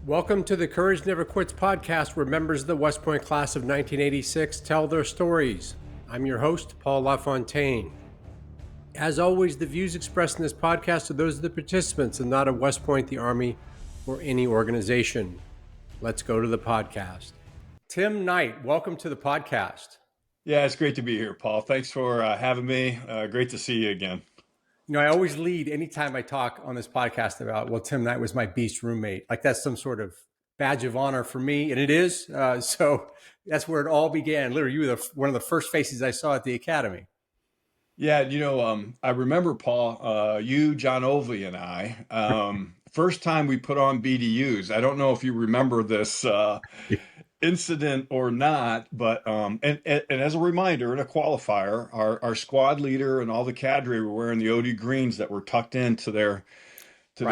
Welcome to the Courage Never Quits podcast, where members of the West Point class of 1986 tell their stories. I'm your host, Paul LaFontaine. As always, the views expressed in this podcast are those of the participants and not of West Point, the Army, or any organization. Let's go to the podcast. Tim Knight, welcome to the podcast. Yeah, it's great to be here, Paul. Thanks for having me. Great to see you again. You know, I always lead anytime I talk on this podcast about, well, Tim Knight was my beast roommate. Like that's some sort of badge of honor for me, and it is. So that's where it all began. Literally, you were one of the first faces I saw at the academy. Yeah, I remember, Paul, you, John Ovey, and I, first time we put on BDUs. I don't know if you remember this incident or not, but and as a reminder and a qualifier, our squad leader and all the cadre were wearing the OD greens that were tucked into their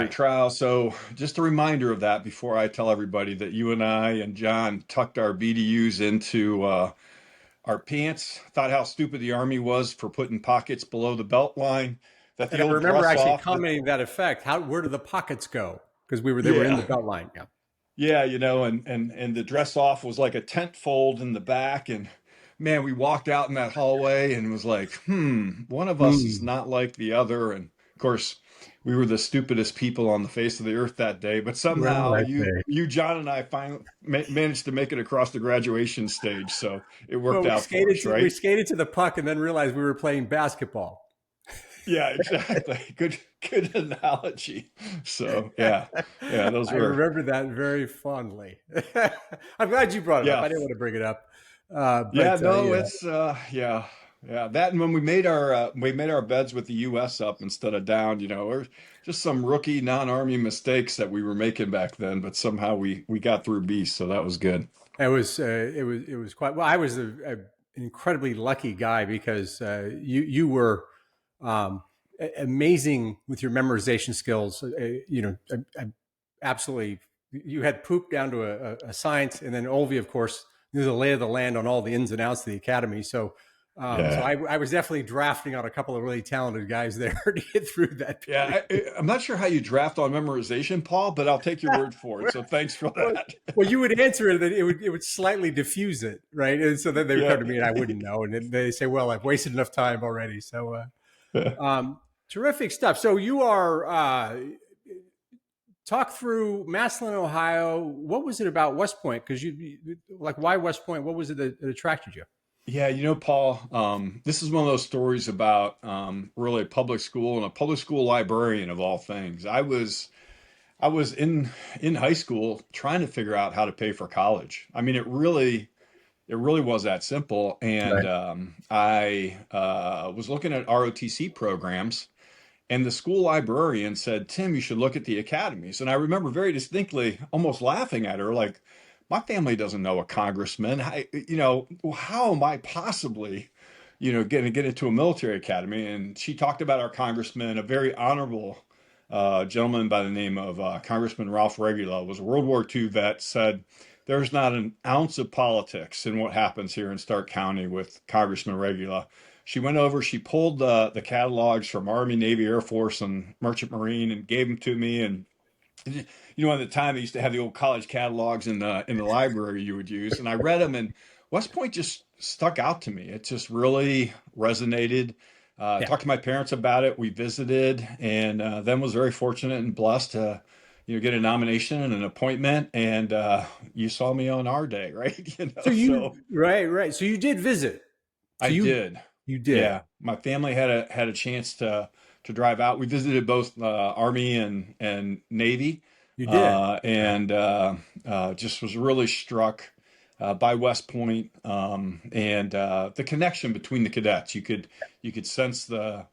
trowel. So just a reminder of that before I tell everybody that you and I and John tucked our BDUs into our pants. Thought how stupid the Army was for putting pockets below the belt line. That the I remember actually commenting that effect. Where do the pockets go? Because they were in the belt line. Yeah. Yeah, and the dress off was like a tent fold in the back. And man, we walked out in that hallway and was like, one of us is not like the other. And of course, we were the stupidest people on the face of the earth that day. But somehow you, John, and I finally managed to make it across the graduation stage. So it worked out for us, right? We skated to the puck and then realized we were playing basketball. Yeah, exactly. Good analogy. So yeah, those were. I remember that very fondly. I'm glad you brought it up. I didn't want to bring it up. It's that, and when we made our beds with the U.S. up instead of down, or just some rookie non-Army mistakes that we were making back then, but somehow we got through beast, so that was good. It was quite well. I was an incredibly lucky guy because you were amazing with your memorization skills. Absolutely. You had poop down to a science, and then Olvie, of course, knew the lay of the land on all the ins and outs of the academy. So I was definitely drafting on a couple of really talented guys there to get through that period. Yeah, I'm not sure how you draft on memorization, Paul, but I'll take your word for it. So thanks for that. Well, you would answer it that it would slightly diffuse it, right? And so then they would come to me and I wouldn't know, and they say, "Well, I've wasted enough time already." So. Terrific stuff. So you are talk through Massillon, Ohio. What was it about West Point? Because why West Point? What was it that attracted you? Yeah, Paul, this is one of those stories about really public school and a public school librarian of all things. I was in high school trying to figure out how to pay for college. I mean, it really was that simple. And I was looking at ROTC programs, and the school librarian said, "Tim, you should look at the academies." And I remember very distinctly almost laughing at her, like, my family doesn't know a congressman. How am I possibly, going to get into a military academy? And she talked about our congressman, a very honorable gentleman by the name of Congressman Ralph Regula, was a World War II vet, said, "There's not an ounce of politics in what happens here in Stark County with Congressman Regula." She went over, she pulled the catalogs from Army, Navy, Air Force, and Merchant Marine and gave them to me. And, at the time, they used to have the old college catalogs in the library you would use. And I read them, and West Point just stuck out to me. It just really resonated. Talked to my parents about it. We visited, and then was very fortunate and blessed to get a nomination and an appointment, and you saw me on our day, right? Right. So you did visit. I did. You did. Yeah. My family had a chance to drive out. We visited both Army and Navy. You did. And just was really struck by West Point and the connection between the cadets. You could sense the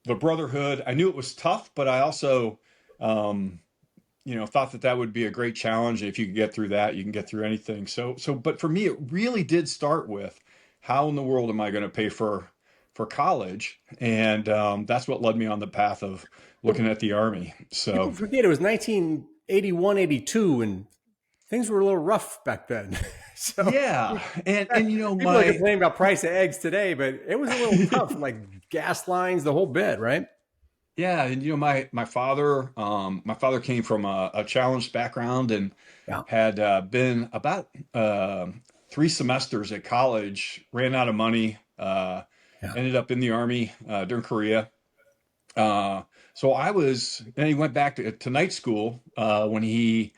brotherhood. I knew it was tough, but I also thought that would be a great challenge. If you could get through that, you can get through anything. But for me, it really did start with, how in the world am I going to pay for college? And that's what led me on the path of looking at the Army. So people forget it was 1981, 82, and things were a little rough back then. So yeah, and people are complaining about price of eggs today, but it was a little tough, like gas lines, the whole bit, right? Yeah, and my father came from a challenged background and Yeah. had been about 3 semesters at college, ran out of money, Yeah. ended up in the army during Korea. Uh, so then he went back to night school when he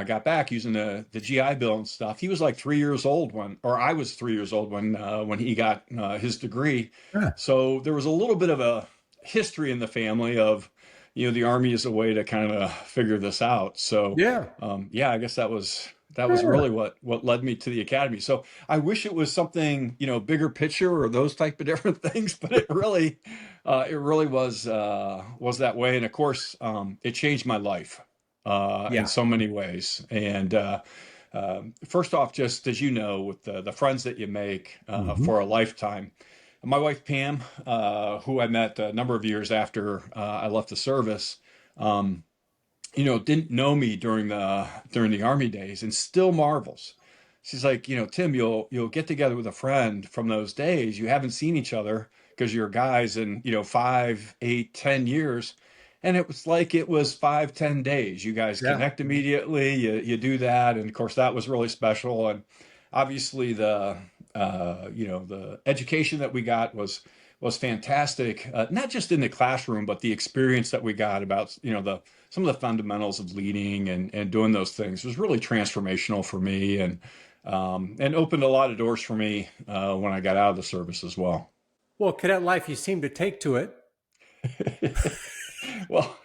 got back using the GI Bill and stuff. He was like 3 years old or I was 3 years old when he got his degree. Yeah. So there was a little bit of a history in the family of, the army is a way to kind of figure this out. So, Yeah. yeah, I guess that was Yeah. really what led me to the academy. So I wish it was something, bigger picture or those type of different things, but it really was that way. And of course, it changed my life in Yeah. so many ways. And first off, just as you know, with the friends that you make Hmm. for a lifetime. My wife Pam, who I met a number of years after I left the service, didn't know me during the army days, and still marvels. She's like, Tim, you'll get together with a friend from those days. You haven't seen each other because you're guys in 5, 8, 10 years, and it was like it was 5, 10 days. You guys Yeah. connect immediately. You do that, and of course that was really special. And obviously the education that we got was fantastic, not just in the classroom, but the experience that we got about some of the fundamentals of leading and doing those things was really transformational for me, and opened a lot of doors for me when I got out of the service as well. Well, cadet life, you seem to take to it. Well,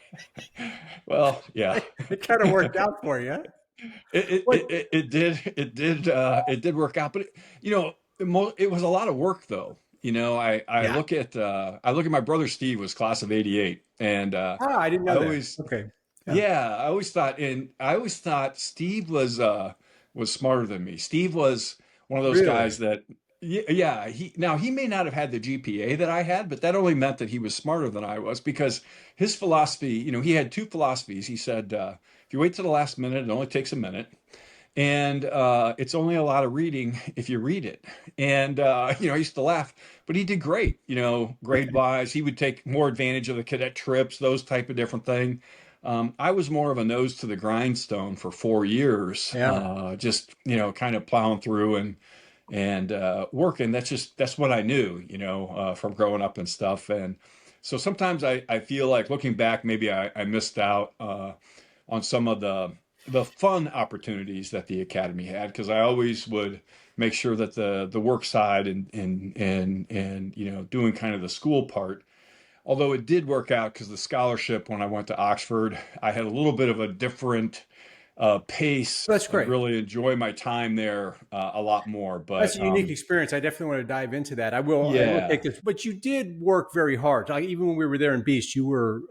well, yeah. It kind of worked out for you. What? It did work out, but it was a lot of work though. Yeah. I look at my brother Steve was class of '88, and Ah, I didn't I know that. always Okay. Yeah. yeah, I always thought Steve was smarter than me. Steve was one of those Really? guys that yeah, he may not have had the GPA that I had, but that only meant that he was smarter than I was because his philosophy, he had two philosophies. He said, if you wait to the last minute, it only takes a minute. And it's only a lot of reading if you read it. And I used to laugh, but he did great. Grade Okay. wise, he would take more advantage of the cadet trips, those type of different thing. I was more of a nose to the grindstone for 4 years, Yeah. just kind of plowing through and working. That's what I knew, from growing up and stuff. And so sometimes I feel like looking back, maybe I missed out on some of the fun opportunities that the academy had because I always would make sure that the work side and doing kind of the school part. Although it did work out because the scholarship when I went to Oxford, I had a little bit of a different pace That's and great. really enjoy my time there a lot more. That's But a unique experience. I definitely want to dive into that. I will yeah, take this, but you did work very hard. Like even when we were there in Beast, you were,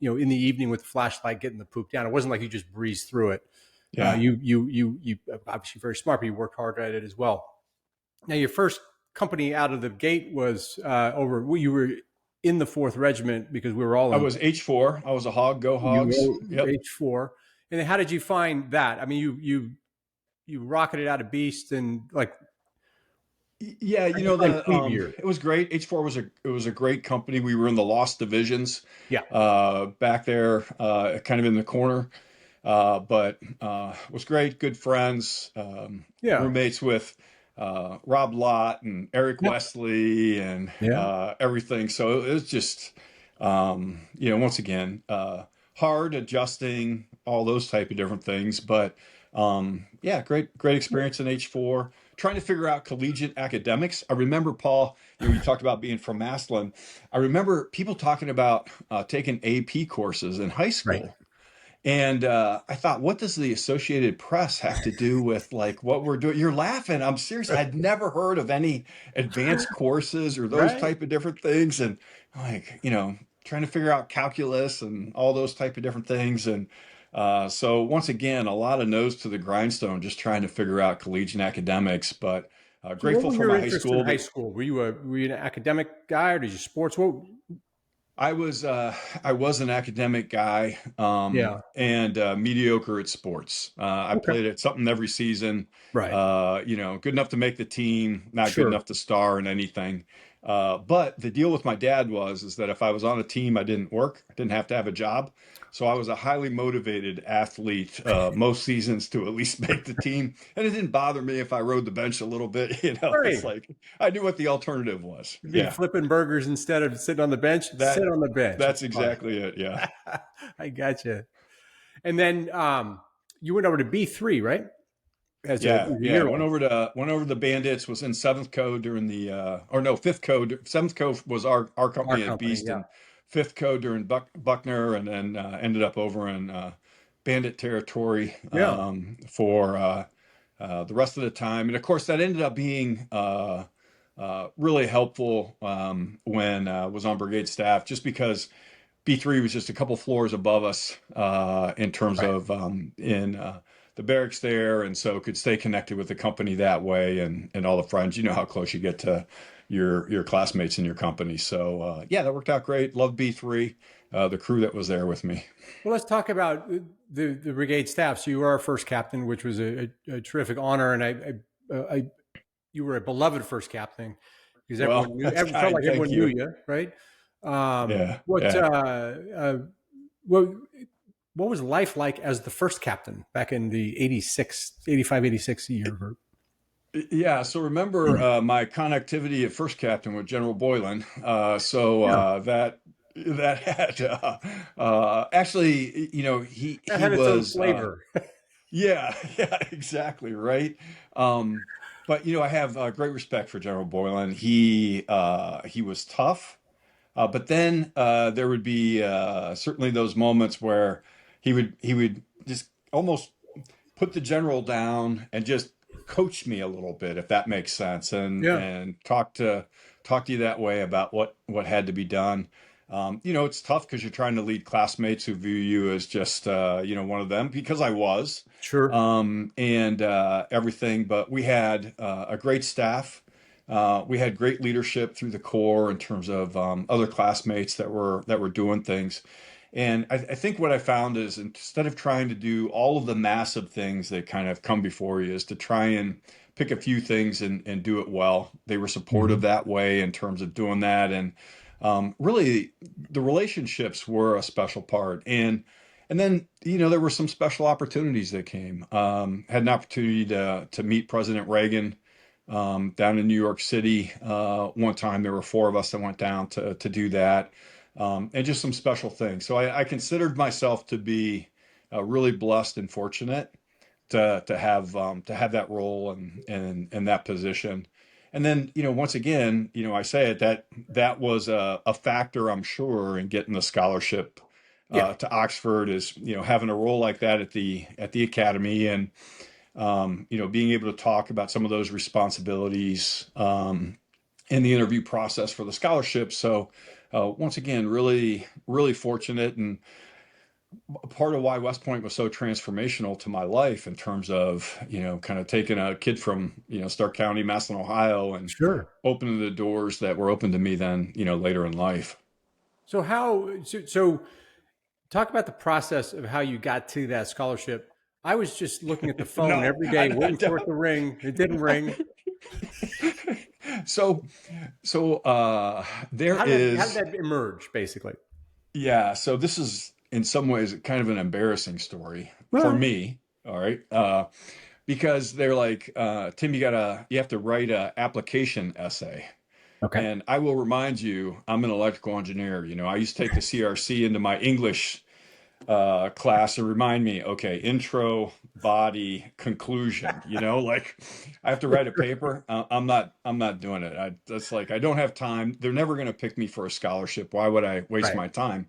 in the evening with the flashlight getting the poop down. It wasn't like you just breezed through it. yeah. You obviously very smart, but you worked hard at it as well. Now, your first company out of the gate was over. You were in the Fourth Regiment because we were all I in. was H4. I was a hog. Go Hogs. You were Yep. H4, and then how did you find that? I mean, you rocketed out of Beast and like Yeah, how did you find Fleet Gear? it was great. H4 was a great company. We were in the Lost Divisions, Yeah, back there, kind of in the corner, but was great. Good friends, yeah, roommates with Rob Lott and Eric yeah, Wesley and yeah. everything. So it was just, once again, hard adjusting all those type of different things. But yeah, great experience in H4. Trying to figure out collegiate academics. I remember, Paul, you talked about being from Maslin. I remember people talking about taking AP courses in high Right. school. And I thought, what does the Associated Press have to do with like what we're doing? You're laughing. I'm serious. I'd never heard of any advanced courses or those Right. type of different things. And like, trying to figure out calculus and all those type of different things. And so once again, a lot of nose to the grindstone, just trying to figure out collegiate academics. But So, what grateful were for your my high interests in school. high school? Were you an academic guy, or did you sports? What? I was an academic guy, Yeah. and mediocre at sports. I Okay. played at something every season. Right. Good enough to make the team, not good Sure. enough to star in anything. But the deal with my dad is that if I was on a team, I didn't work. I didn't have to have a job. So I was a highly motivated athlete most seasons to at least make the team. And it didn't bother me if I rode the bench a little bit. It's Right. like I knew what the alternative was. You'd be Yeah, flipping burgers instead of sitting on the bench. Sit that on the bench. that's It's fine. exactly it. Yeah. I gotcha. And then you went over to B3, right? As a Yeah. year one. Went over the Bandits. Was in seventh code during the or no fifth code. Seventh code was our Our company at company, Beast, yeah. and fifth code during Buckner, and then ended up over in Bandit territory Yeah. for the rest of the time. And of course, that ended up being really helpful when was on brigade staff, just because B3 was just a couple floors above us in terms Right. of in the barracks there, and so could stay connected with the company that way, and all the friends. You know how close you get to your classmates in your company. So yeah, that worked out great. Loved B3, the crew that was there with me. Well, let's talk about the brigade staff. So you were our first captain, which was a terrific honor, and you were a beloved first captain because Well, that's everyone felt kind. like Thank everyone knew you. you, right? Yeah, What yeah. what what was life like as the first captain back in the 86 year? Yeah, so remember my connectivity at first captain with General Boylan. So Yeah, that had actually, that he had its own was flavor. yeah, yeah, exactly right. Um, but I have great respect for General Boylan. He was tough, but then there would be certainly those moments where he would just almost put the general down and just coach me a little bit, if that makes sense, and Yeah, talk to you that way about what had to be done. It's tough because you're trying to lead classmates who view you as just one of them, because I was, sure. and everything. But we had a great staff. We had great leadership through the Corps in terms of other classmates that were doing things. And I think what I found is, instead of trying to do all of the massive things that kind of come before you, is to try and pick a few things and do it well. They were supportive Mhm. that way in terms of doing that. And really, the relationships were a special part. And then, there were some special opportunities that came. Had an opportunity to meet President Reagan down in New York City. One time, there were four of us that went down to do that, and just some special things. So I considered myself to be really blessed and fortunate to have that role and that position. And then, once again, I say it, that was a factor, I'm sure, in getting the scholarship Yeah, to Oxford, is having a role like that at the academy, and being able to talk about some of those responsibilities in the interview process for the scholarship. So once again, really, really fortunate, and part of why West Point was so transformational to my life in terms of, kind of taking a kid from, Stark County, Massillon, Ohio, and sure. opening the doors that were open to me then, later in life. So so talk about the process of how you got to that scholarship. I was just looking at the phone No, every I, day, I waiting for it don't. to ring. It didn't ring. So, so there How did is, that emerge, basically? yeah. So this is in some ways kind of an embarrassing story for Well, me. All right. Because they're like, Tim, you have to write a application essay. okay. And I will remind you, I'm an electrical engineer. I used to take the CRC into my English class and remind me, okay, intro, body, conclusion. Like I have to write a paper. I'm not doing it. That's like, I don't have time. They're never going to pick me for a scholarship. Why would I waste Right. my time?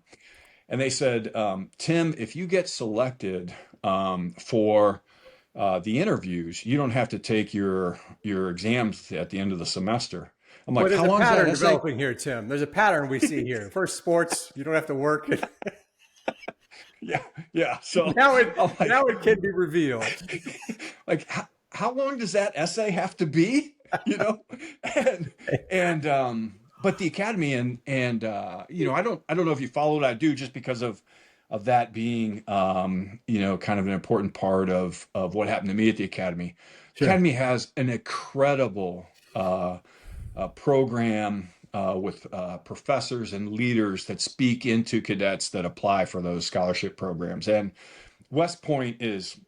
And they said, Tim, if you get selected for the interviews, you don't have to take your exams at the end of the semester. I'm Well, like, there's how a long is that pattern essay? developing here, Tim. There's a pattern we see here. First, sports, you don't have to work. Yeah, yeah. So now it I'm now like, it can be revealed. like how long does that essay have to be? You know, and but the academy and I don't know if you follow what I do, just because of that being kind of an important part of what happened to me at the academy. Sure. Academy has an incredible program with professors and leaders that speak into cadets that apply for those scholarship programs. And West Point is,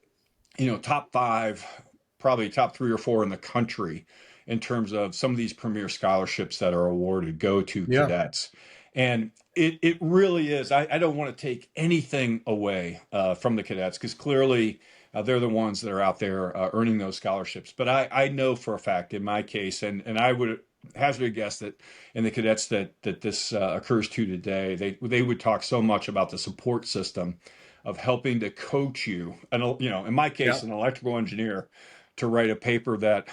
top 5, probably top 3 or 4 in the country in terms of some of these premier scholarships that are awarded go to Yeah. cadets. And it really is. I don't want to take anything away from the cadets, because clearly they're the ones that are out there earning those scholarships. But I know for a fact in my case, and I would hazard a guess that in the cadets that this occurs to today, they would talk so much about the support system of helping to coach you, and in my case, an electrical engineer, to write a paper that,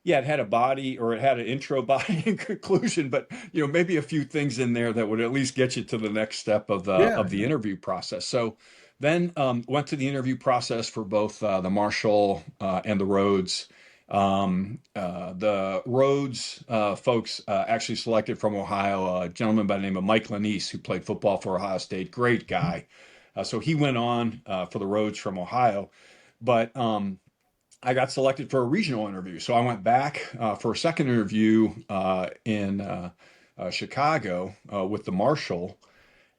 it had a body, or it had an intro, body, and conclusion, but maybe a few things in there that would at least get you to the next step of the interview process. So then went to the interview process for both the Marshall and the Rhodes. The Rhodes folks actually selected from Ohio a gentleman by the name of Mike Lanise, who played football for Ohio State. Great guy. So he went on for the Rhodes from Ohio. But I got selected for a regional interview. So I went back for a second interview in Chicago with the Marshall.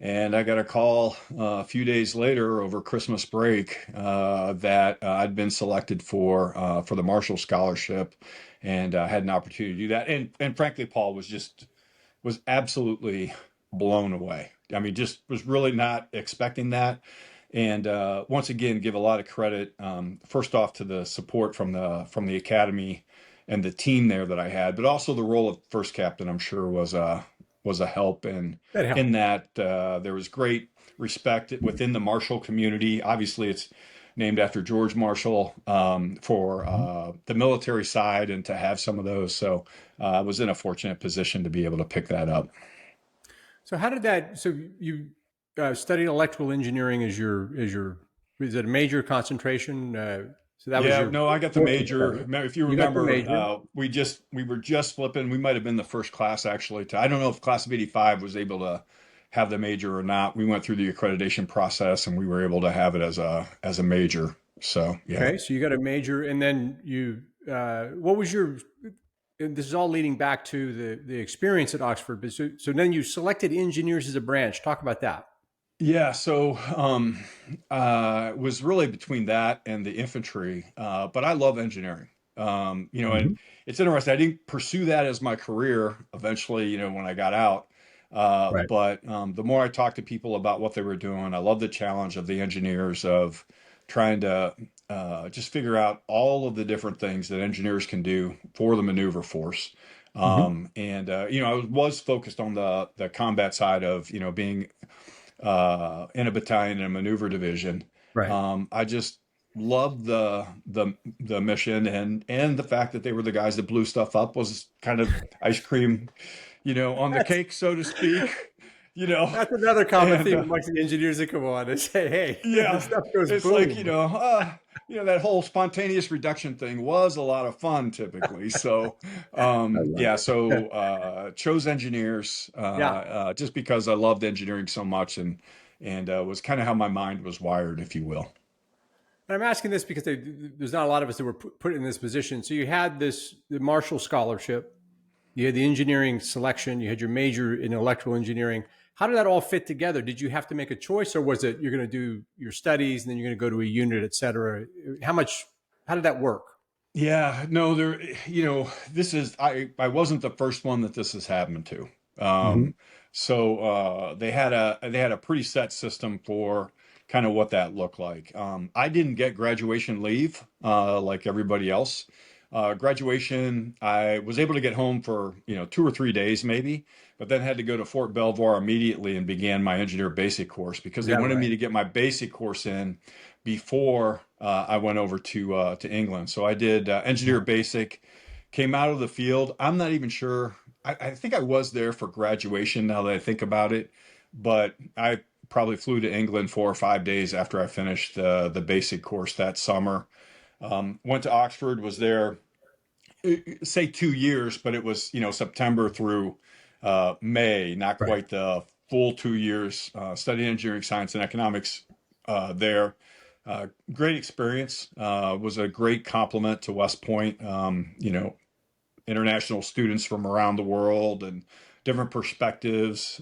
And I got a call a few days later over Christmas break that I'd been selected for the Marshall Scholarship, and had an opportunity to do that. And frankly, Paul was absolutely blown away. I mean, just was really not expecting that. And once again, give a lot of credit, first off, to the support from the academy and the team there that I had, but also the role of first captain, I'm sure, was a help in that there was great respect within the Marshall community. Obviously, it's named after George Marshall for the military side, and to have some of those. So I was in a fortunate position to be able to pick that up. So how did that? So you studied electrical engineering as your is it a major concentration? So that was your no, I got the major. If you remember, we were just flipping. We might have been the first class actually I don't know if class of '85 was able to have the major or not. We went through the accreditation process, and we were able to have it as a major. So yeah. Okay, so you got a major, and then you what was your? And this is all leading back to the experience at Oxford. But so then you selected engineers as a branch. Talk about that. Yeah, so it was really between that and the infantry, but I love engineering. And it's interesting. I didn't pursue that as my career eventually, when I got out. Right. But the more I talked to people about what they were doing, I love the challenge of the engineers of trying to just figure out all of the different things that engineers can do for the maneuver force. I was focused on the combat side of, being in a battalion in a maneuver division. Right. I just loved the mission, and the fact that they were the guys that blew stuff up was kind of ice cream, on the cake, so to speak. That's another common theme amongst the engineers that come on and say, "Hey, this stuff goes it's boom." like that whole spontaneous reduction thing was a lot of fun typically. So chose engineers just because I loved engineering so much, and was kind of how my mind was wired, if you will. And I'm asking this because there's not a lot of us that were put in this position. So you had the Marshall Scholarship, you had the engineering selection, you had your major in electrical engineering. How did that all fit together? Did you have to make a choice, or was it you're going to do your studies and then you're going to go to a unit, et cetera? How did that work? Yeah, no, this is, I wasn't the first one that this has happened to. So they had a pretty set system for kind of what that looked like. I didn't get graduation leave like everybody else. Graduation, I was able to get home for 2 or 3 days maybe, but then had to go to Fort Belvoir immediately and began my engineer basic course, because they wanted me to get my basic course in before I went over to England. So I did engineer basic, came out of the field. I'm not even sure. I think I was there for graduation, now that I think about it, but I probably flew to England 4 or 5 days after I finished the basic course that summer. Went to Oxford, was there, say 2 years, but it was, September through May, not quite the full 2 years, studying engineering science and economics there. Great experience, was a great compliment to West Point, international students from around the world, and different perspectives,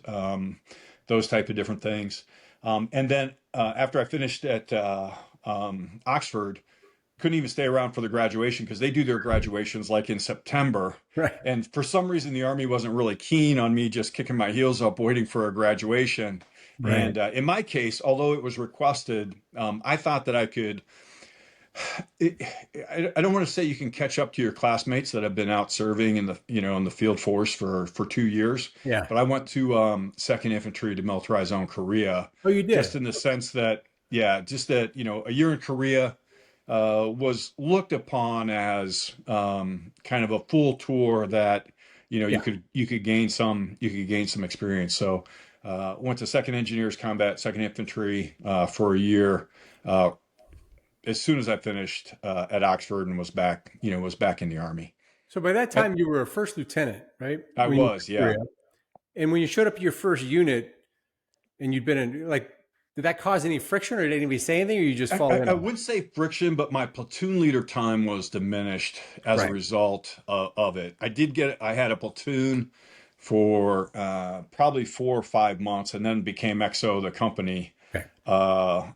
those type of different things. And then after I finished at Oxford, couldn't even stay around for the graduation because they do their graduations like in September. Right. And for some reason, the Army wasn't really keen on me just kicking my heels up waiting for a graduation. Right. And in my case, although it was requested, I thought that I could. I don't want to say you can catch up to your classmates that have been out serving in the in the field force for 2 years, Yeah. but I went to Second Infantry Demilitarized Zone Korea, Oh, you just did? in the sense that just that a year in Korea was looked upon as kind of a full tour that Yeah. you could gain some experience. So went to Second Engineers Combat Second Infantry for a year. As soon as I finished at Oxford and was back in the Army. So by that I, time, you were a first lieutenant, right? I When you were was, in yeah. Korea. And when you showed up to your first unit and you'd been in, like, did that cause any friction or did anybody say anything or you just fall in I on it? wouldn't say friction, but my platoon leader time was diminished as a Right. result of it. I had a platoon for probably 4 or 5 months and then became XO of the company Okay.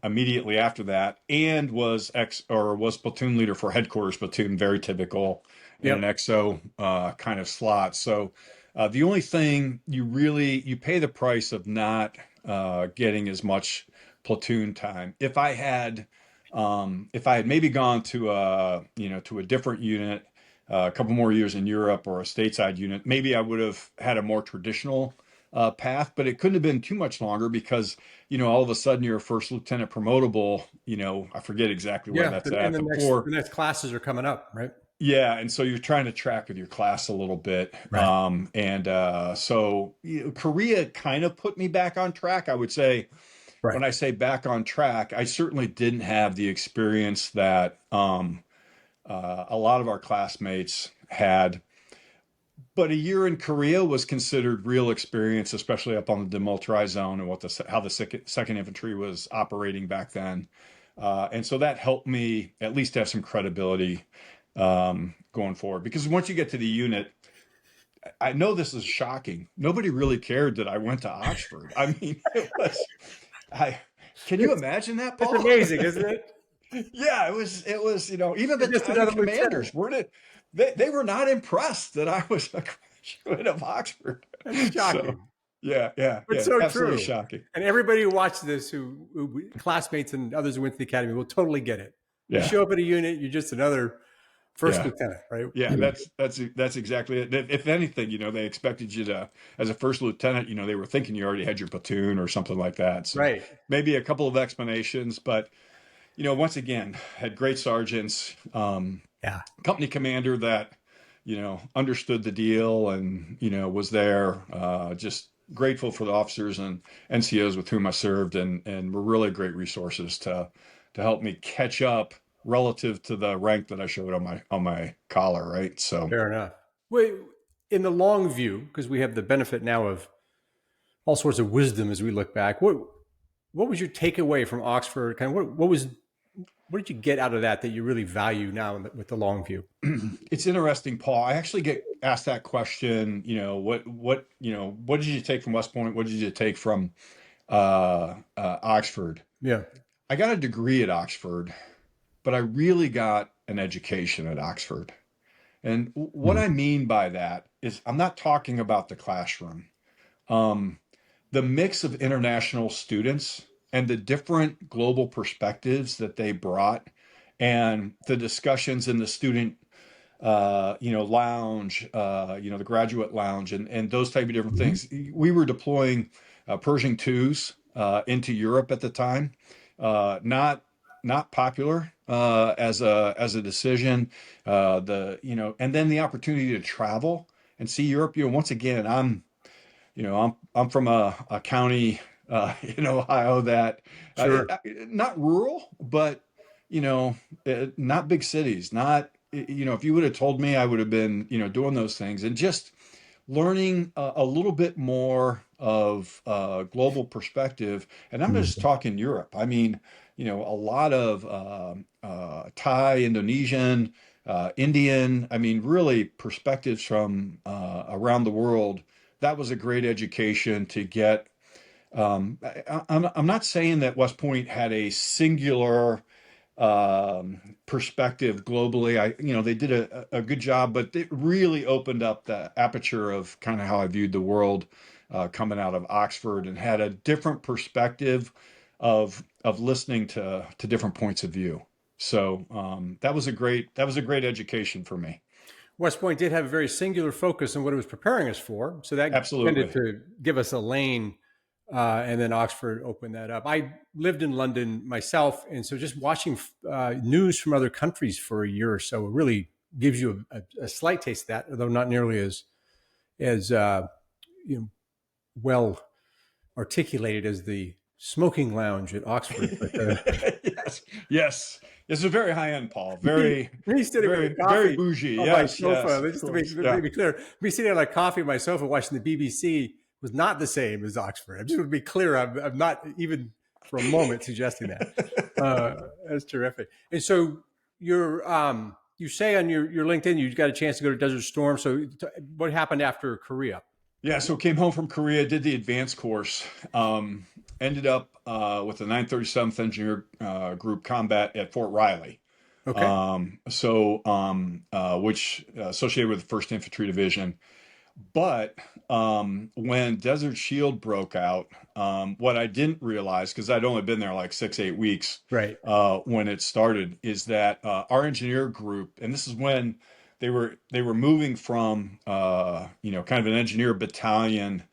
immediately after that, and was platoon leader for headquarters platoon, very typical in an Yep. XO kind of slot. So the only thing you pay the price of not getting as much platoon time. If I had maybe gone to to a different unit, a couple more years in Europe or a stateside unit, maybe I would have had a more traditional path, but it couldn't have been too much longer because all of a sudden you're a first lieutenant promotable. I forget exactly where Yeah. that's And at, the but next for the next classes are coming up, right? yeah, and so you're trying to track with your class a little bit. Right. So Korea kind of put me back on track. I would say Right. when I say back on track, I certainly didn't have the experience that a lot of our classmates had. But a year in Korea was considered real experience, especially up on the demilitarized zone and how the Second Infantry was operating back then. And so that helped me at least have some credibility going forward. Because once you get to the unit, I know this is shocking. Nobody really cared that I went to Oxford. I mean, can you It's, imagine that, it's Paul? amazing, isn't it? Yeah, even You're just battalion another lieutenant. commanders weren't it? They were not impressed that I was a graduate of Oxford. That's So shocking. But yeah, so absolutely true. shocking. And everybody who watched this, who classmates and others who went to the academy, will totally get it. You Yeah, show up at a unit, you're just another first yeah, lieutenant, right? yeah. That's exactly it. If anything, they expected you to, as a first lieutenant, they were thinking you already had your platoon or something like that. So Right. maybe a couple of explanations, but once again, had great sergeants, Yeah. company commander that understood the deal and was there. Just grateful for the officers and NCOs with whom I served, and were really great resources to help me catch up relative to the rank that I showed on my collar. Right. So Fair enough. Wait, in the long view, because we have the benefit now of all sorts of wisdom as we look back, what was your takeaway from Oxford? Kind of what did you get out of that you really value now with the long view? it's interesting, Paul. I actually get asked that question. What did you take from West Point? What did you take from Oxford? Yeah. I got a degree at Oxford, but I really got an education at Oxford. And what Mhm. I mean by that is I'm not talking about the classroom. Um, the mix of international students and the different global perspectives that they brought, and the discussions in the student lounge, the graduate lounge, and those type of different Mhm. things. We were deploying Pershing twos into Europe at the time. Not popular as a decision. And then the opportunity to travel and see Europe. Once again, I'm from a county in Ohio that Sure. not rural, but not big cities. Not if you would have told me, I would have been doing those things and just learning a little bit more of global perspective. And I'm not just Mhm. talking Europe. I mean, a lot of Thai, Indonesian, Indian. I mean, really perspectives from around the world that was a great education to get. I'm not saying that West Point had a singular perspective globally. They did a good job, but it really opened up the aperture of kind of how I viewed the world coming out of Oxford, and had a different perspective of listening to different points of view. So that was a great education for me. West Point did have a very singular focus on what it was preparing us for. So that Absolutely. tended to give us a lane. And then Oxford opened that up. I lived in London myself. And so just watching news from other countries for a year or so really gives you a slight taste of that, although not nearly as well articulated as the smoking lounge at Oxford. But, yes. It's a very high end, Paul. Very, me sitting very, with a coffee very bougie. on my sofa. Just to be clear, me sitting on a coffee on my sofa watching the BBC was not the same as Oxford. I'm just going to be clear. I'm not even for a moment suggesting that. That's terrific. And so you say on your LinkedIn you got a chance to go to Desert Storm. So what happened after Korea? Yeah, so came home from Korea, did the advanced course, ended up with the 937th Engineer Group Combat at Fort Riley. Okay. Which associated with the 1st Infantry Division. But when Desert Shield broke out, what I didn't realize, because I'd only been there like 6-8 weeks, right, when it started, is that our engineer group, and this is when they were moving from kind of an engineer battalion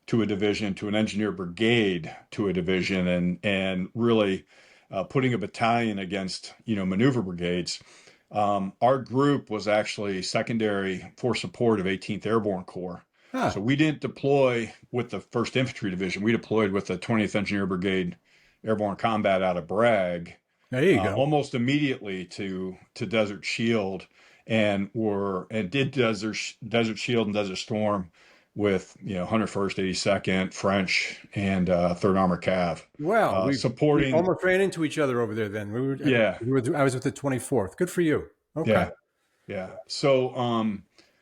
to a division, to an engineer brigade to a division, and really putting a battalion against maneuver brigades. Our group was actually secondary for support of 18th Airborne Corps. Huh. So we didn't deploy with the 1st Infantry Division. We deployed with the 20th Engineer Brigade Airborne Combat out of Bragg. There you go. Almost immediately to Desert Shield, and did Desert Shield and Desert Storm with 101st, 82nd, French, and 3rd Armored Cav. Well, we supporting. We almost ran into each other over there. Then I was with the 24th. Good for you. Okay. Yeah. So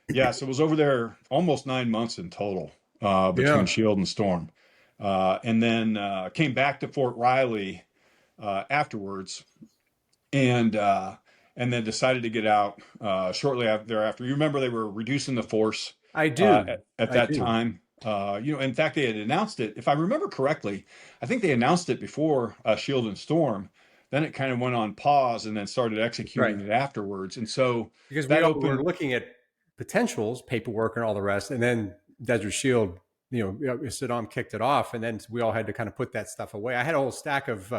so it was over there almost 9 months in total between Shield and Storm, and then came back to Fort Riley afterwards, and then decided to get out shortly thereafter. You remember they were reducing the force. I do. At that time. In fact, they had announced it. If I remember correctly, I think they announced it before Shield and Storm. Then it kind of went on pause, and then started executing it afterwards. And so because we were looking at potentials, paperwork, and all the rest, and then Desert Shield, Saddam kicked it off, and then we all had to kind of put that stuff away. I had a whole stack of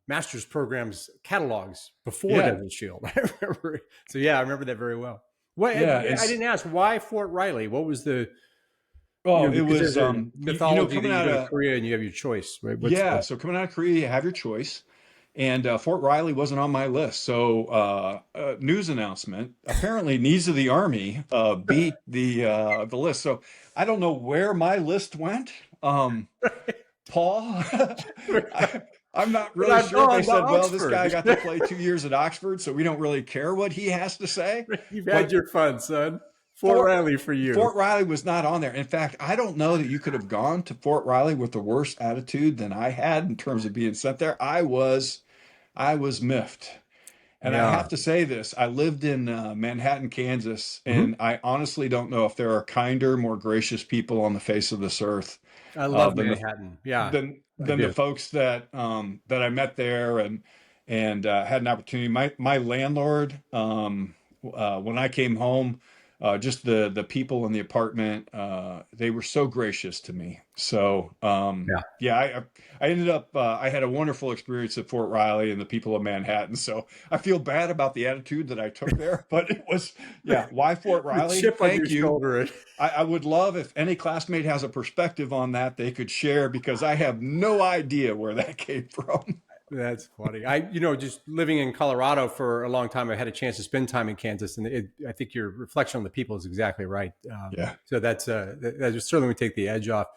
master's programs catalogs before Desert Shield. I remember. So I remember that very well. I didn't ask why Fort Riley. What was the? Well, it was mythology coming that you out go to of Korea and you have your choice, right? So coming out of Korea, you have your choice, and Fort Riley wasn't on my list. So news announcement: apparently, needs of the Army beat the list. So I don't know where my list went, Paul. I'm not really sure. They said, well, this guy got to play 2 years at Oxford, so we don't really care what he has to say. You've had your fun, son. Fort Riley for you. Fort Riley was not on there. In fact, I don't know that you could have gone to Fort Riley with a worse attitude than I had in terms of being sent there. I was miffed. And I have to say this. I lived in Manhattan, Kansas, and I honestly don't know if there are kinder, more gracious people on the face of this earth. I love Manhattan. Than the folks that I met there and had an opportunity. My landlord, when I came home, just the people in the apartment, they were so gracious to me. So I ended up I had a wonderful experience at Fort Riley and the people of Manhattan. So I feel bad about the attitude that I took there, but it was why Fort Riley? Thank you. I would love if any classmate has a perspective on that they could share, because I have no idea where that came from. That's funny. Just living in Colorado for a long time, I had a chance to spend time in Kansas, and I think your reflection on the people is exactly right. So that certainly would take the edge off.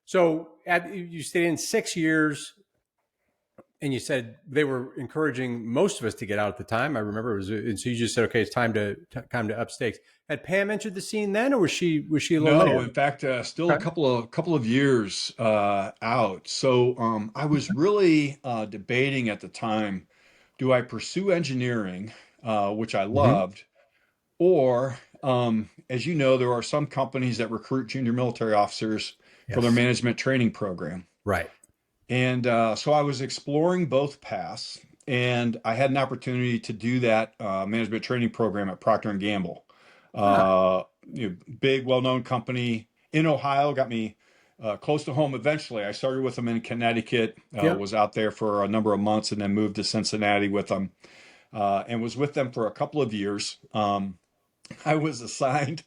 So you stayed in 6 years. And you said they were encouraging most of us to get out at the time. I remember it was, and so you just said, okay, it's time to up stakes. Had Pam entered the scene then, or was she a little No, later? in fact, still a Okay. couple of years out. So I was really debating at the time, do I pursue engineering, which I Hmm. loved, or as you know, there are some companies that recruit junior military officers for their Yes. management training program. Right. And so I was exploring both paths, and I had an opportunity to do that management training program at Procter and Gamble, Ah, big, well-known company in Ohio. Got me close to home. Eventually, I started with them in Connecticut. yeah. Was out there for a number of months, and then moved to Cincinnati with them, and was with them for a couple of years. I was assigned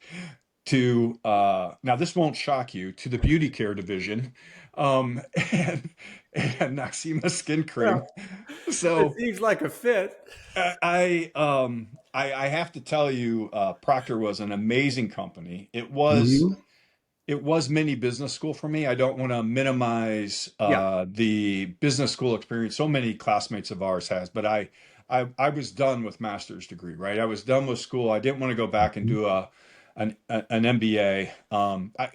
to now this won't shock you, to the beauty care division, um, and and Noxema skin Yeah. cream. It So seems like a fit. I have to tell you, Procter was an amazing company. Hmm. It was mini business school for me. I don't want to minimize Yeah. the business school experience so many classmates of ours has, but I was done with master's degree, right? I was done with school. I didn't want to go back and do an MBA.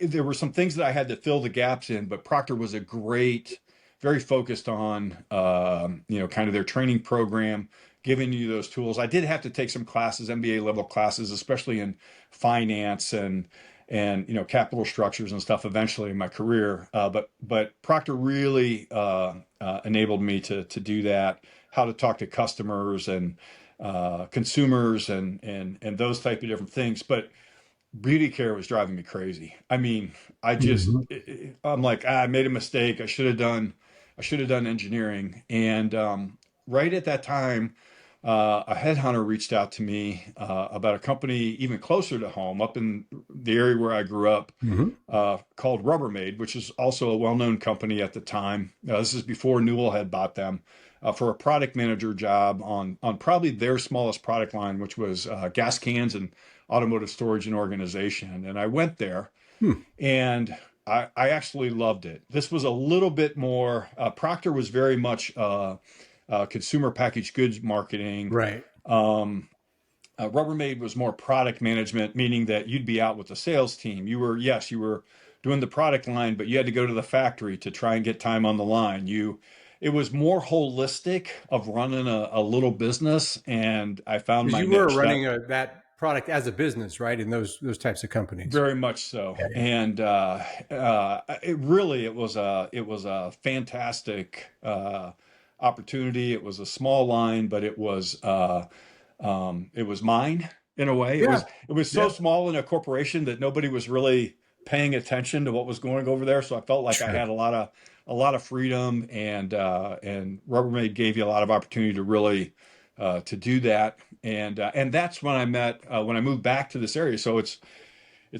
There were some things that I had to fill the gaps in, but Procter was a great, very focused on kind of their training program, giving you those tools. I did have to take some classes, MBA level classes, especially in finance and capital structures and stuff eventually in my career. But Procter really enabled me to do that, how to talk to customers and consumers and those type of different things. But beauty care was driving me crazy. I mean, Hmm. I'm like, I made a mistake. I should have done engineering. And right at that time, a headhunter reached out to me about a company even closer to home, up in the area where I grew up, Hmm. called Rubbermaid, which is also a well-known company at the time. This is before Newell had bought them. For a product manager job on probably their smallest product line, which was gas cans and automotive storage and organization. And I went there, Hmm. and I actually loved it. This was a little bit more, Procter was very much consumer packaged goods marketing. Right. Um, Rubbermaid was more product management, meaning that you'd be out with the sales team. Yes, you were doing the product line, but you had to go to the factory to try and get time on the line. It was more holistic of running a little business, and I found Because my you were niche. running that product as a business, right? In those types of companies. Very much so, Yeah. Yeah. and it was a fantastic opportunity. It was a small line, but it was mine in a way. Yeah. It was so Yeah. small in a corporation that nobody was really paying attention to what was going over there. So I felt like I Sure. had a lot of freedom, and Rubbermaid gave you a lot of opportunity to really to do that. And that's when I met when I moved back to this area. So it's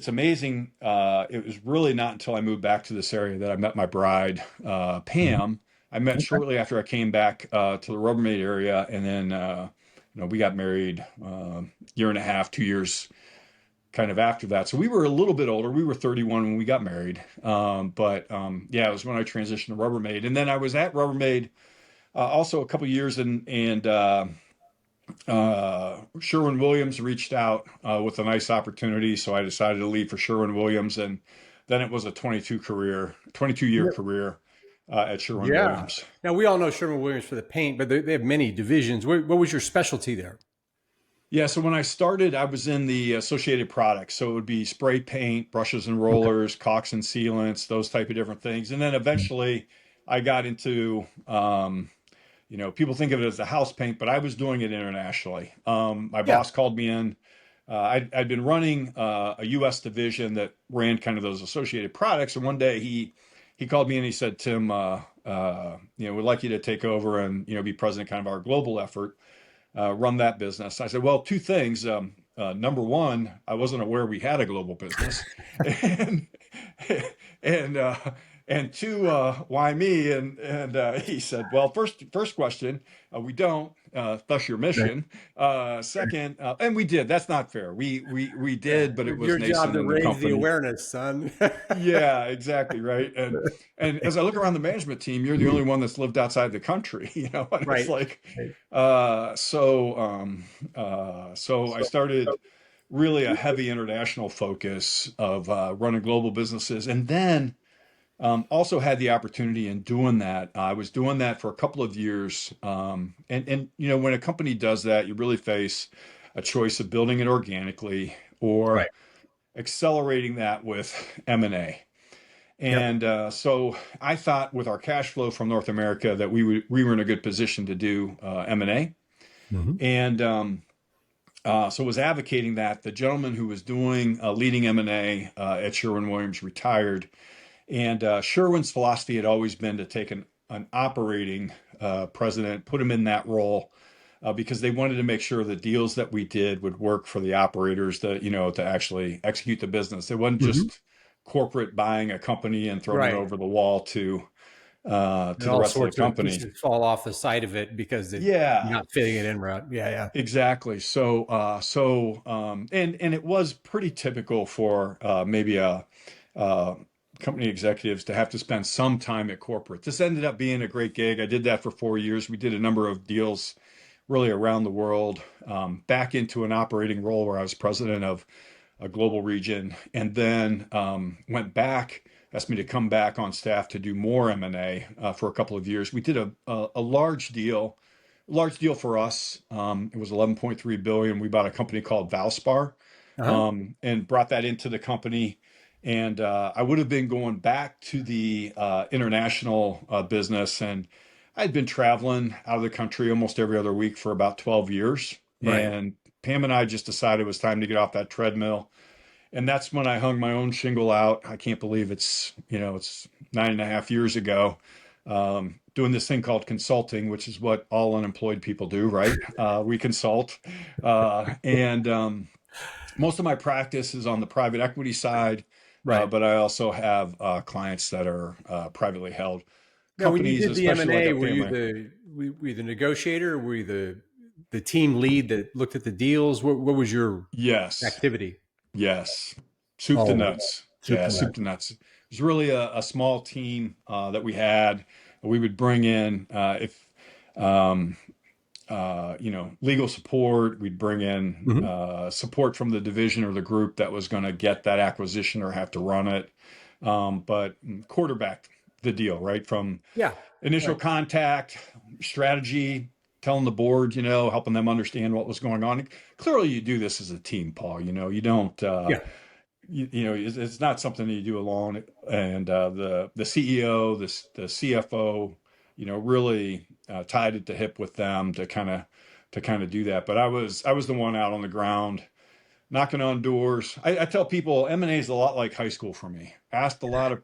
amazing. It was really not until I moved back to this area that I met my bride, Mhm. Pam. I met Okay. shortly after I came back to the Rubbermaid area, and then we got married year and a half, 2 years kind of after that. So we were a little bit older. We were 31 when we got married. But yeah, it was when I transitioned to Rubbermaid, and then I was at Rubbermaid also a couple years, and Sherwin-Williams reached out with a nice opportunity, so I decided to leave for Sherwin-Williams, and then it was a 22-year career at Yeah. Sherwin-Williams. Now we all know Sherman Williams for the paint, but they have many divisions. What was your specialty there? Yeah, so when I started, I was in the associated products, so it would be spray paint, brushes and Okay. rollers, caulks and sealants, those type of different things, and then eventually I got into people think of it as the house paint, but I was doing it internationally. My Yeah. boss called me in. I'd been running a U.S. division that ran kind of those associated products, and one day he called me and he said, "Tim, we'd like you to take over and be president kind of our global effort, run that business." I said, "Well, two things. Number one, I wasn't aware we had a global business, and and And two, why me? And he said, well, first question, we don't, thus your mission. Second, and we did. That's not fair. We Yeah, did, but it was your job nascent to in the raise the company. awareness, son. Yeah, exactly, right. And as I look around the management team, you're the only one that's lived outside the country, And it's Right. like, Right. so I started really a heavy international focus of running global businesses, and then also had the opportunity in doing that. I was doing that for a couple of years, and when a company does that, you really face a choice of building it organically or Right. accelerating that with M&A. Yep. So I thought with our cash flow from North America that we were in a good position to do M&A, Hmm. and so was advocating that. The gentleman who was doing leading M&A at Sherwin-Williams retired, and Sherwin's philosophy had always been to take an operating president, put him in that role, because they wanted to make sure the deals that we did would work for the operators to actually execute the business. It wasn't Hmm. just corporate buying a company and throwing it Right. over the wall to And the all rest of the sorts of company. pieces fall off the side of it because you're Yeah, not fitting it in right. Yeah. Yeah. exactly. And it was pretty typical for maybe a company executives to have to spend some time at corporate. This ended up being a great gig. I did that for 4 years. We did a number of deals really around the world, back into an operating role where I was president of a global region, and then went back, asked me to come back on staff to do more M&A for a couple of years. We did a large deal for us. It was 11.3 billion. We bought a company called Valspar, Uh-huh. and brought that into the company. And I would have been going back to the international business, and I'd been traveling out of the country almost every other week for about 12 years. Right. And Pam and I just decided it was time to get off that treadmill. And that's when I hung my own shingle out. I can't believe it's 9.5 years ago, doing this thing called consulting, which is what all unemployed people do, right? We consult. And most of my practice is on the private equity side, Right. but I also have clients that are privately held Now, when you companies, did the especially like M&A, a family. were you the negotiator? Were you the team lead that looked at the deals? What was your Yes, activity? yes. Soup to Oh, nuts. soup Yeah, to soup nuts. to nuts. It was really a small team that we had. We would bring in if um, legal support. We'd bring in Hmm. support from the division or the group that was going to get that acquisition or have to run it. But quarterback the deal, right? From Yeah. initial Right. contact, strategy, telling the board, helping them understand what was going on. Clearly, you do this as a team, Paul. You don't. Yeah. It's not something that you do alone. And the CEO, the CFO, really tied at the hip with them to kind of do that. But I was the one out on the ground knocking on doors. I tell people M&A is a lot like high school for me. Asked a lot of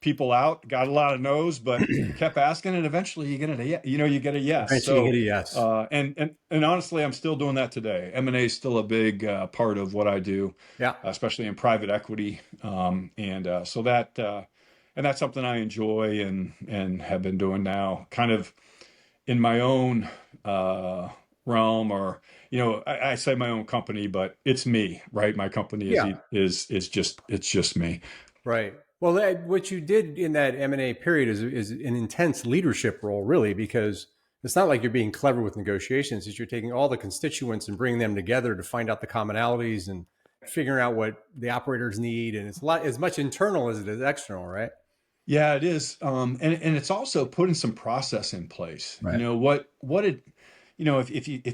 people out, got a lot of no's, but kept asking, and eventually you get a yes. Eventually, you get So, a yes. and honestly, I'm still doing that today. M&A is still a big part of what I do, Yeah. especially in private equity, and that's something I enjoy and have been doing now, kind of in my own realm, or I say my own company, but it's me, right? My company is Yeah. it's just me. Right. Well, what you did in that M&A period is an intense leadership role, really, because it's not like you're being clever with negotiations. It's you're taking all the constituents and bringing them together to find out the commonalities and figuring out what the operators need. And it's a lot as much internal as it is external, right? Yeah, it is. And it's also putting some process in place. Right. If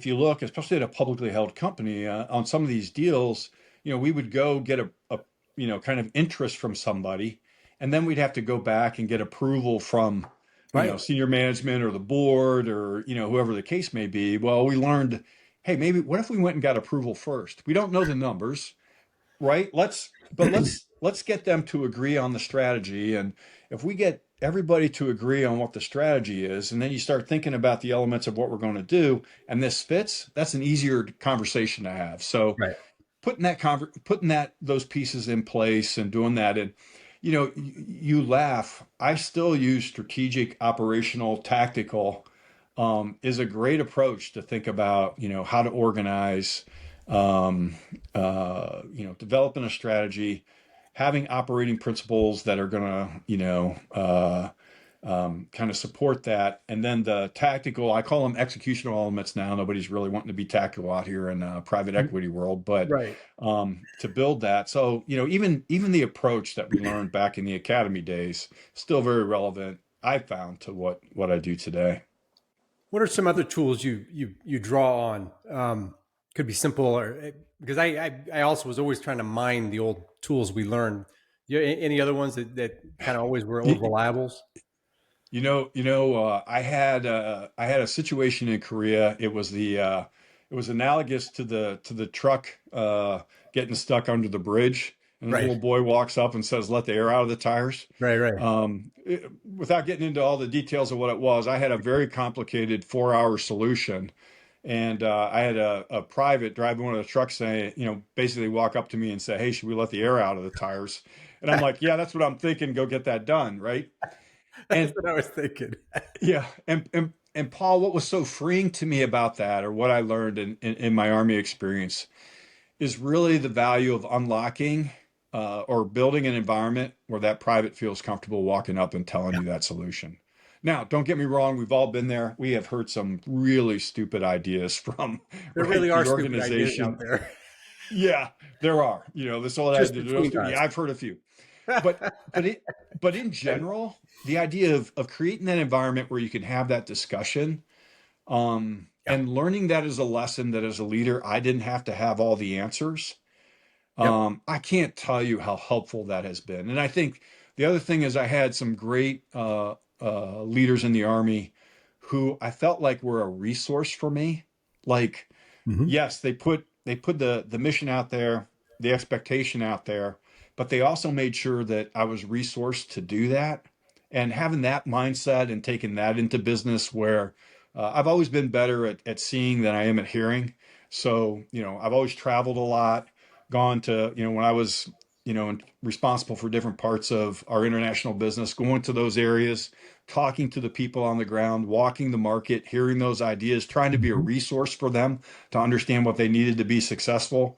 you look, especially at a publicly held company, on some of these deals, we would go get a kind of interest from somebody, and then we'd have to go back and get approval from, Right. senior management or the board, or, whoever the case may be. Well, we learned, hey, maybe what if we went and got approval first? We don't know the numbers, right? Let's get them to agree on the strategy. And if we get everybody to agree on what the strategy is, and then you start thinking about the elements of what we're going to do, and this fits, that's an easier conversation to have. So Right. putting those pieces in place and doing that. And you laugh. I still use strategic, operational, tactical is a great approach to think about, how to organize, developing a strategy, having operating principles that are going to, kind of support that. And then the tactical, I call them executional elements now. Nobody's really wanting to be tactical out here in private equity world, but Right. to build that. So, even the approach that we learned back in the academy days, still very relevant, I found, to what I do today. What are some other tools you draw on? Could be simple, or because I also was always trying to mine the old tools we learned. Any other ones that kind of always were old You, reliables? I had a situation in Korea. It was analogous to the truck getting stuck under the bridge, and this Right, little boy walks up and says, "Let the air out of the tires." right. Without getting into all the details of what it was, I had a very complicated 4-hour solution, and I had a private driving one of the trucks say, basically walk up to me and say, "Hey, should we let the air out of the tires?" And I'm like, "Yeah, that's what I'm thinking. Go get that done, right?" That's And what I was thinking. yeah, and Paul, what was so freeing to me about that, or what I learned in my Army experience, is really the value of unlocking or building an environment where that private feels comfortable walking up and telling you that solution. Now, don't get me wrong, we've all been there. We have heard some really stupid ideas from, There really right, are the stupid ideas out organization. there. Yeah, there are. This all Just idea. between us. Yeah, I've heard a few. But but it but in general, the idea of creating that environment where you can have that discussion, Yeah. and learning that as a lesson, that as a leader, I didn't have to have all the answers. Yep. I can't tell you how helpful that has been. And I think the other thing is I had some great leaders in the Army who I felt like were a resource for me. Like, Hmm. yes, they put the mission out there, the expectation out there, but they also made sure that I was resourced to do that. And having that mindset and taking that into business, where I've always been better at seeing than I am at hearing. So, I've always traveled a lot, gone to, when I was, responsible for different parts of our international business, going to those areas, talking to the people on the ground, walking the market, hearing those ideas, trying to be a Hmm. resource for them to understand what they needed to be successful.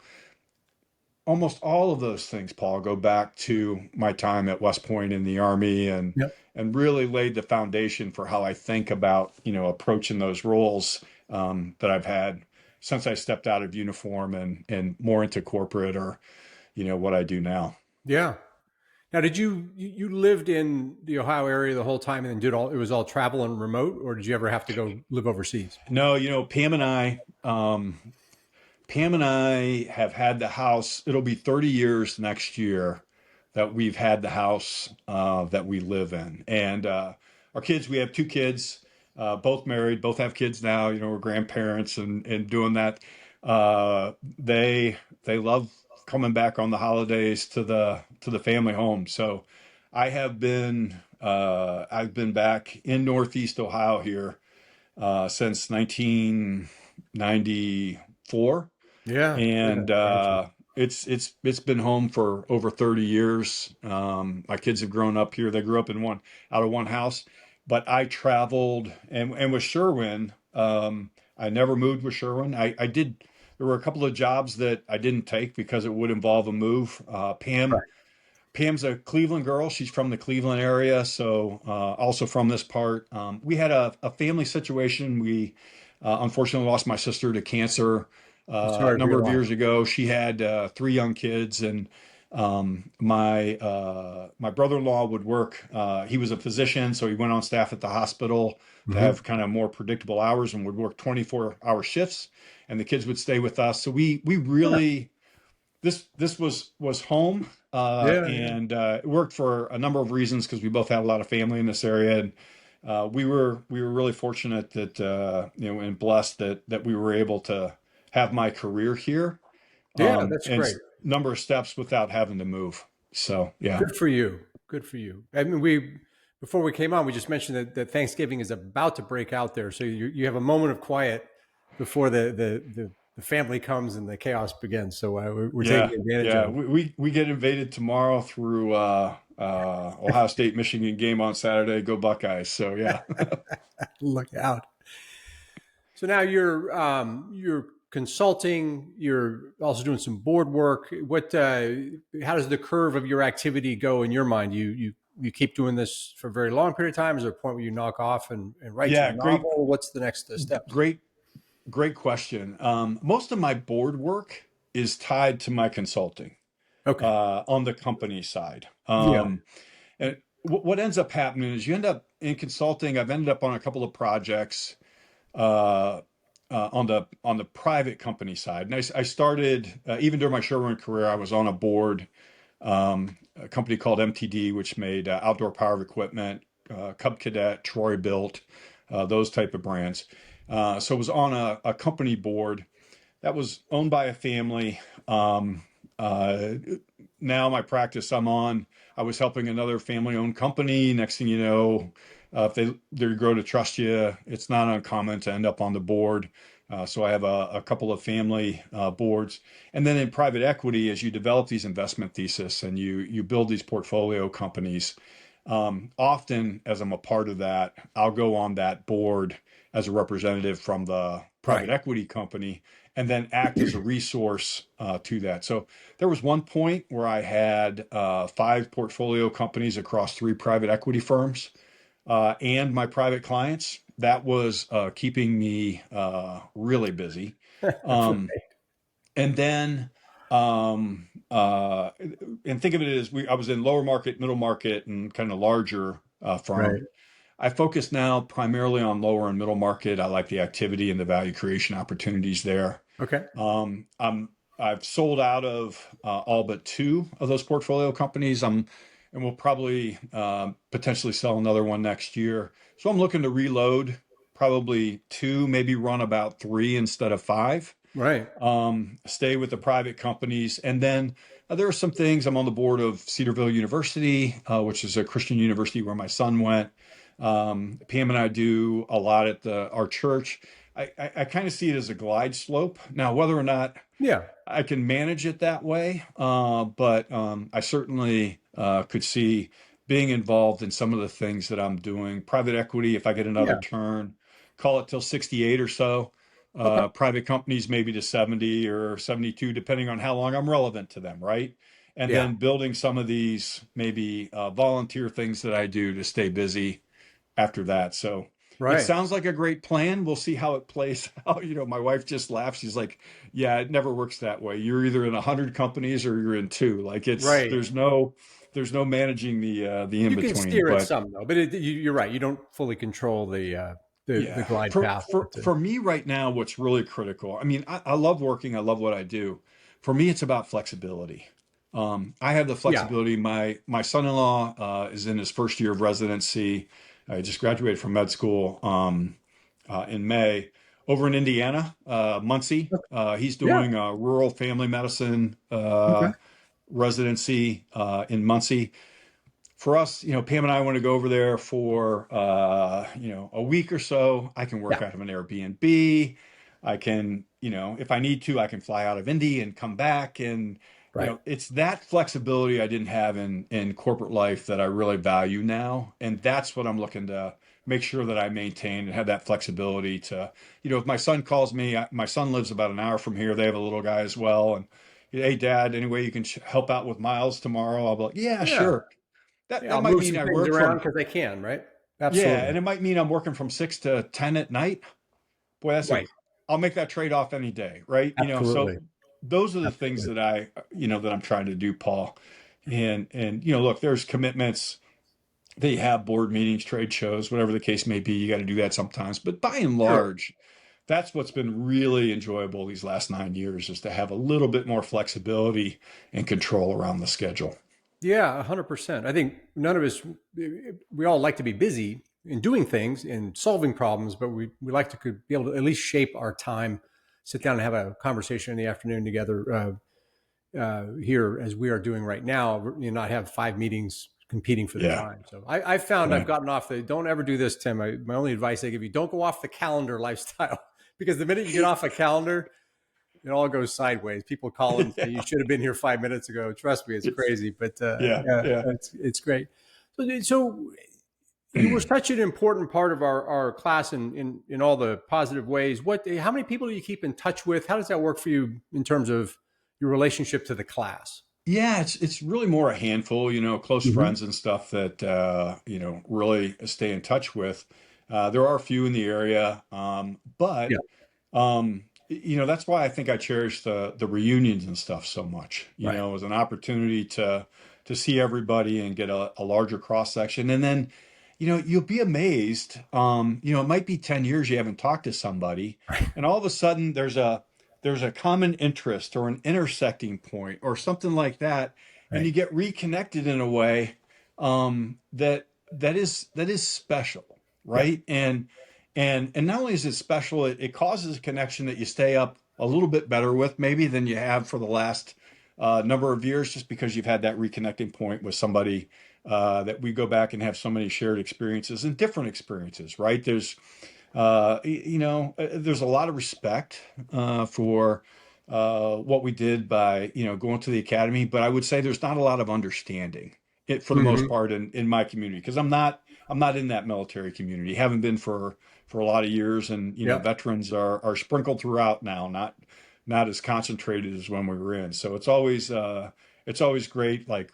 Almost all of those things, Paul, go back to my time at West Point in the Army, Yep. and really laid the foundation for how I think about, approaching those roles that I've had since I stepped out of uniform and more into corporate, or, what I do now. Yeah. Now, did you lived in the Ohio area the whole time and then it was all travel and remote, or did you ever have to go live overseas? No, Pam and I have had the house. It'll be 30 years next year that we've had the house that we live in. And our kids, we have 2 kids, both married, both have kids now. We're grandparents and doing that. They love coming back on the holidays to the family home. So I've been back in Northeast Ohio here since 1994, Yeah. Yeah. and Gotcha. it's been home for over 30 years. My kids have grown up here. They grew up out of one house, but I traveled, and with Sherwin, I never moved with Sherwin. I did. There were a couple of jobs that I didn't take because it would involve a move. Pam's a Cleveland girl. She's from the Cleveland area, so also from this part. We had a family situation. We unfortunately lost my sister to cancer I'm a sorry for number your of loss. years ago. She had 3 young kids, and my brother-in-law would work. He was a physician, so he went on staff at the hospital to Hmm. have kind of more predictable hours, and would work 24-hour shifts. And the kids would stay with us. So we Yeah. really, this was home, Yeah. Yeah. and it worked for a number of reasons because we both had a lot of family in this area, and we were really fortunate that and blessed that we were able to have my career here, Yeah. That's and great. number of steps without having to move. So yeah. Good for you. Good for you. I mean, before we came on, we just mentioned that Thanksgiving is about to break out there, so you have a moment of quiet before the family comes and the chaos begins. So we're taking Yeah, advantage yeah. of it. We get invaded tomorrow through Ohio State, Michigan game on Saturday. Go Buckeyes. So yeah. Look out. So now you're consulting. You're also doing some board work. What? How does the curve of your activity go in your mind? You keep doing this for a very long period of time? Is there a point where you knock off and write Yeah, some novel? What's the next step? great question. Most of my board work is tied to my consulting Okay. on the company side. Yeah. And what ends up happening is you end up in consulting. I've ended up on a couple of projects uh, on the private company side. And I started even during my showrunning career, I was on a board, a company called MTD, which made outdoor power equipment, Cub Cadet, Troy Built, those type of brands. So I was on a company board that was owned by a family. Uh, Now my practice I was helping another family-owned company. Next thing you know, if they grow to trust you, it's not uncommon to end up on the board. So I have a couple of family boards, and then in private equity, as you develop these investment thesis and you build these portfolio companies, often as I'm a part of that, I'll go on that board as a representative from the private Right. equity company, and then act as a resource to that. So there was one point where I had 5 portfolio companies across 3 private equity firms and my private clients. That was keeping me really busy. Um, and then, and think of it as I was in lower market, middle market, and kind of larger Right. firm. I focus now primarily on lower and middle market. I like the activity and the value creation opportunities there. Okay. I've sold out of all but 2 of those portfolio companies. And we'll probably potentially sell another one next year. So I'm looking to reload probably 2, maybe run about 3 instead of 5. Right. Stay with the private companies. And then there are some things. I'm on the board of Cedarville University, which is a Christian university where my son went. Pam and I do a lot at our church. I kind of see it as a glide slope. Now, whether or not Yeah. I can manage it that way, but I certainly could see being involved in some of the things that I'm doing. Private equity, if I get another Yeah. turn, call it till 68 or so. Okay. Private companies maybe to 70 or 72, depending on how long I'm relevant to them, right? And Yeah. then building some of these maybe volunteer things that I do to stay busy after that. So it Right. sounds like a great plan. We'll see how it plays out. My wife just laughs. She's like, "Yeah, it never works that way. You're either in 100 companies or you're in 2. Like Right. there's no managing the in You can between." steer it But some though, but you're right. You don't fully control the yeah, glide for path. for for me right now, what's really critical. I mean, I love working. I love what I do. For me, it's about flexibility. I have the Yeah. flexibility. My son-in-law is in his first year of residency. I just graduated from med school in May over in Indiana, Muncie. He's Yeah. doing a rural family medicine Okay. residency in Muncie. For us, Pam and I want to go over there for a week or so. I can work Yeah. out of an Airbnb. I can, if I need to, I can fly out of Indy and come back. And Right. it's that flexibility I didn't have in corporate life that I really value now, and that's what I'm looking to make sure that I maintain and have that flexibility to, if my son calls me, my son lives about an hour from here. They have a little guy as well, and hey, Dad, any way you can help out with Miles tomorrow? I'll be like, yeah, Yeah. sure. That Yeah. that I'll might move mean some I things work around from because they can. Right. yeah, Absolutely. and it might mean I'm working from 6 to 10 at night. Boy, Right. I'll make that trade off any day, right? So Absolutely. those are the things Absolutely. that that I'm trying to do, Paul. And look, there's commitments. They have board meetings, trade shows, whatever the case may be. You got to do that sometimes. But by and Sure. large, that's what's been really enjoyable these last 9 years is to have a little bit more flexibility and control around the schedule. Yeah. 100%. I think none of us, we all like to be busy in doing things and solving problems, but we like to could be able to at least shape our time, sit down and have a conversation in the afternoon together. Here as we are doing right now, not have 5 meetings competing for the Yeah, time. So I found I've right. gotten off the, don't ever do this, Tim. My only advice I give you, don't go off the calendar lifestyle because the minute you get off a calendar, it all goes sideways. People call and say, "You should have been here 5 minutes ago." Trust me, it's crazy, but Yeah. it's great. So you were such an important part of our class in all the positive ways. How many people do you keep in touch with? How does that work for you in terms of your relationship to the class? Yeah, it's really more a handful, close Mm-hmm. friends and stuff that really stay in touch with. There are a few in the area, but Yeah, that's why I think I cherish the reunions and stuff so much. right, As an opportunity to see everybody and get a larger cross section, and then you'll be amazed. It might be 10 years you haven't talked to somebody, and all of a sudden there's a common interest or an intersecting point or something like that, and right, you get reconnected in a way that is special, yeah, right? And not only is it special, it causes a connection that you stay up a little bit better with maybe than you have for the last number of years, just because you've had that reconnecting point with somebody that we go back and have so many shared experiences and different experiences, right? There's a lot of respect for what we did by going to the academy, but I would say there's not a lot of understanding for the most mm-hmm. part in my community, because I'm not in that military community. Haven't been for a lot of years, and Yeah. veterans are sprinkled throughout now, not as concentrated as when we were in. So it's always great, like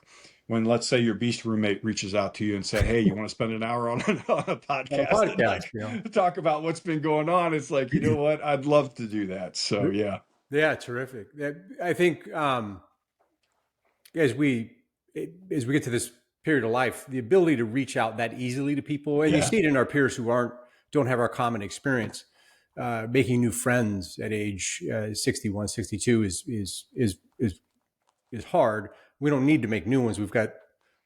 when, let's say, your beast roommate reaches out to you and say, "Hey, you want to spend an hour on a On a podcast and podcast, like talk about what's been going on?" It's like, you know what? I'd love to do that. So yeah. Yeah, terrific. I think as we as we get to this period of life, the ability to reach out that easily to people, and you Yeah. see it in our peers who don't have our common experience, making new friends at age 61, 62 is hard. We don't need to make new ones. We've got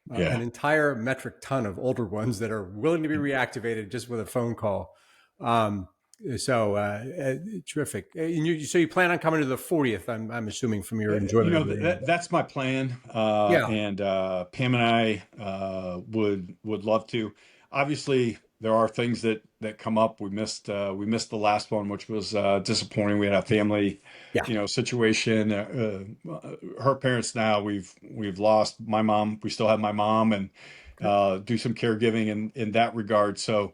an Yeah. entire metric ton of older ones that are willing to be reactivated just with a phone call. Um, Terrific. So you plan on coming to the 40th? I'm assuming from your enjoyment of it. That's my plan. Yeah, And Pam and I would love to. Obviously, there are things that come up. We missed the last one, which was disappointing. We had a family, yeah, situation. Her parents now, we've lost my mom. We still have my mom, and do some caregiving in that regard. So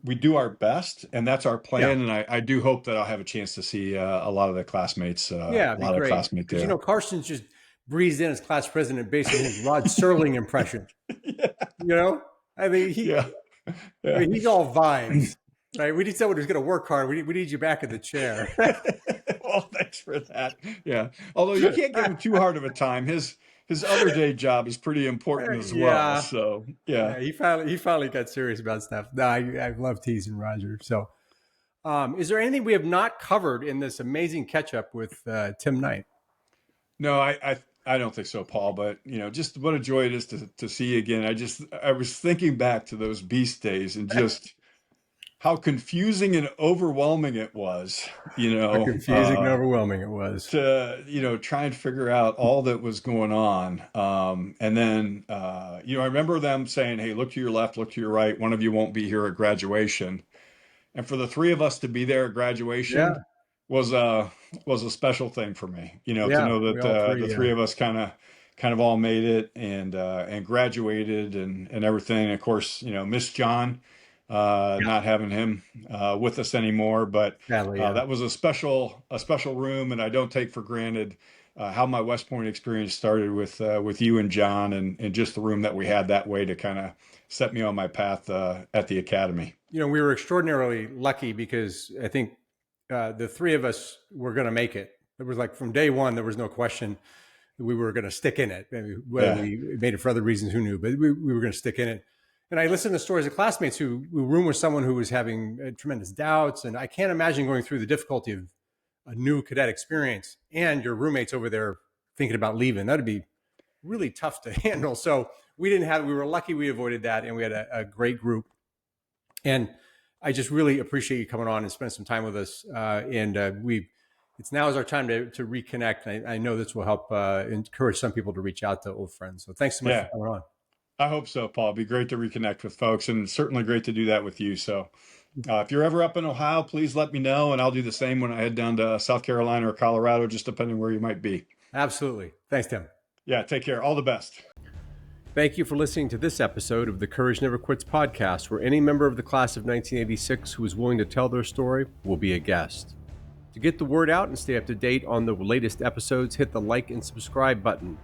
we do our best, and that's our yeah, plan. And I do hope that I'll have a chance to see a lot of the classmates, yeah. a It'd be lot of great classmates because there. Carson's just breezed in as class president based on his Rod Serling impression. Yeah, You know, I mean yeah, yeah. he's all vibes, right? We need someone who's going to work hard. We need you back in the chair. Well, thanks for that. Yeah. Although you can't give him too hard of a time. His other day job is pretty important as well. Yeah, So yeah. yeah. He finally got serious about stuff. No, I love teasing Roger. So, is there anything we have not covered in this amazing catch up with Tim Knight? No, I don't think so, Paul. But just what a joy it is to see you again. I was thinking back to those beast days and just how confusing and overwhelming it was. How confusing and overwhelming it was. To try and figure out all that was going on, and then I remember them saying, "Hey, look to your left, look to your right, one of you won't be here at graduation." And for the three of us to be there at Yeah, graduation was a special thing for me, to yeah. know We that all the three. three of us kind of all made it and graduated and everything. And of course, Miss John, Yeah, not having him with us anymore, but sadly, yeah. that was a special room, and I don't take for granted how my West Point experience started with you and John, and just the room that we had that way to kind of set me on my path at the academy. We were extraordinarily lucky because I think the three of us were going to make it. It was like from day one, there was no question that we were going to stick in it. Maybe whether Yeah, we made it for other reasons, who knew? But we were going to stick in it. And I listened to stories of classmates who room with someone who was having tremendous doubts, and I can't imagine going through the difficulty of a new cadet experience and your roommates over there thinking about leaving. That'd be really tough to handle. So we were lucky we avoided that, and we had a great group. And I just really appreciate you coming on and spending some time with us. It's now is our time to reconnect. I know this will help encourage some people to reach out to old friends. So thanks so much for yeah. coming on. I hope so, Paul. It'd be great to reconnect with folks, and certainly great to do that with you. So If you're ever up in Ohio, please let me know, and I'll do the same when I head down to South Carolina or Colorado, just depending where you might be. Absolutely. Thanks, Tim. Yeah, take care. All the best. Thank you for listening to this episode of the Courage Never Quits podcast, where any member of the class of 1986 who is willing to tell their story will be a guest. To get the word out and stay up to date on the latest episodes, hit the like and subscribe button.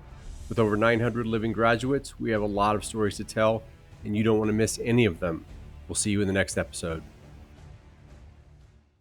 With over 900 living graduates, we have a lot of stories to tell, and you don't want to miss any of them. We'll see you in the next episode.